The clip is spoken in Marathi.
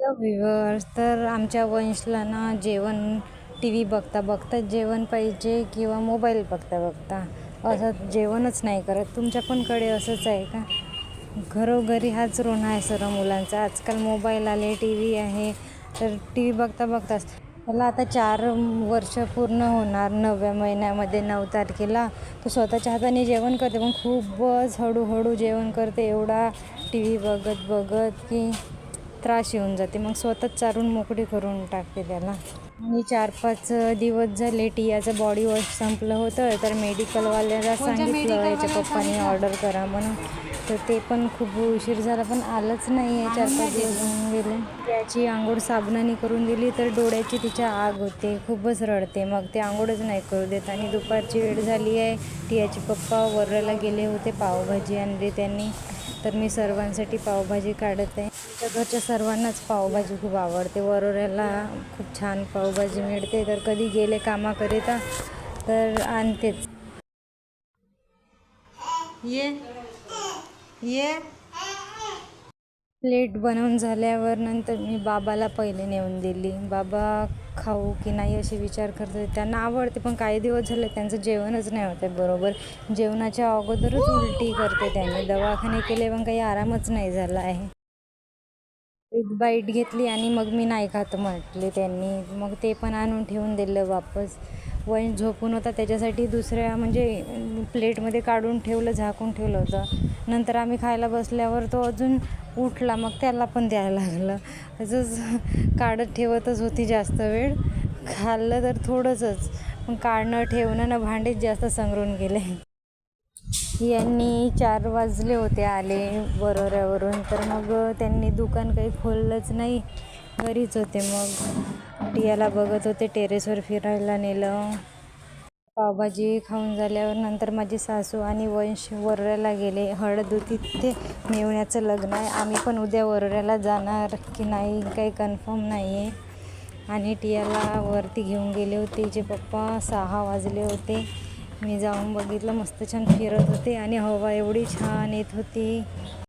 Hello viewers. तर आमच्या वंशला ना जेवण टी व्ही बघता बघता जेवण पाहिजे किंवा मोबाईल बघता बघता असं जेवणच नाही करत. तुमच्या पण कडे असंच आहे का? घरोघरी हाच रोना आहे सर्व मुलांचा. आजकाल मोबाईल आले, टी व्ही आहे, तर टी व्ही बघता बघताच त्याला आता 4 वर्ष पूर्ण होणार 9व्या महिन्यामध्ये 9 तारखेला. तो स्वतःच्या हाताने जेवण करते, पण खूपच हळूहळू जेवण करते. एवढा टी व्ही बघत बघत की त्रास येऊन जाते. मग स्वतःच चारून मोकळी करून टाकते त्याला. आणि 4-5 दिवस झाले टियाचं बॉडी वॉश संपलं होतं, तर मेडिकलवाल्याला सांगितलं याच्या पप्पांनी ऑर्डर करा म्हणून. तर ते पण खूप उशीर झाला, पण आलंच नाही आहे. 4-5 दिवस होऊन गेले. त्याची आंघोळ साबणाने करून दिली तर डोळ्याची तिच्या आग होते, खूपच रडते. मग ते आंघोळच नाही करू देत. आणि दुपारची वेळ झाली आहे. टियाचे पप्पा वरला गेले होते, पावभाजी आणली त्यांनी. तर मी सर्वांसाठी पावभाजी काढत आहे. आमच्या घरच्या सर्वांनाच पावभाजी खूप आवडते. वरोऱ्याला खूप छान पावभाजी मिळते, तर कधी गेले कामाकरिता तर आणतेच. ये ये प्लेट बनवून झाल्यावर नंतर मी बाबाला पहिले नेऊन दिली. बाबा खाऊ की नाही असे विचार करत होते. त्यांना आवडते, पण काही दिवस झाले त्यांचं जेवणच नाही होते बरोबर. जेवणाच्या अगोदरच उलटी करते त्यांनी. दवाखाने केले पण काही आरामच नाही झाला आहे. एक बाईट घेतली आणि मग मी नाही खात म्हटले त्यांनी. मग ते पण आणून ठेवून दिलं वापस. वंश झोपून होता, त्याच्यासाठी दुसऱ्या म्हणजे प्लेटमध्ये काढून ठेवलं, झाकून ठेवलं होतं. नंतर आम्ही खायला बसल्यावर तो अजून उठला, मग त्याला पण द्यायला लागलं. असंच काढत ठेवतच होती जास्त वेळ. खाल्लं तर थोडंसंच, पण काढणं ठेवणं ना भांडेच जास्त संगरून गेले. यांनी 4 वाजले होते आले वरोऱ्यावरून. तर मग त्यांनी दुकान काही खोललंच नाही, घरीच होते. मग टियाला बघत होते. टेरेसवर फिरायला नेलं. पावभाजी खाऊन झाल्यावर नंतर माझी सासू आणि वंश वरोऱ्याला गेले. हळद होती तिथे, मेवण्याचं लग्न आहे. आम्ही पण उद्या वरोऱ्याला जाणार की नाही काही कन्फर्म नाही आहे. आणि टियाला वरती घेऊन गेले होते तिचे पप्पा. 6 वाजले होते. मी जाऊन बघितलं, मस्त छान फिरत होते आणि हवा एवढी छान येत होती.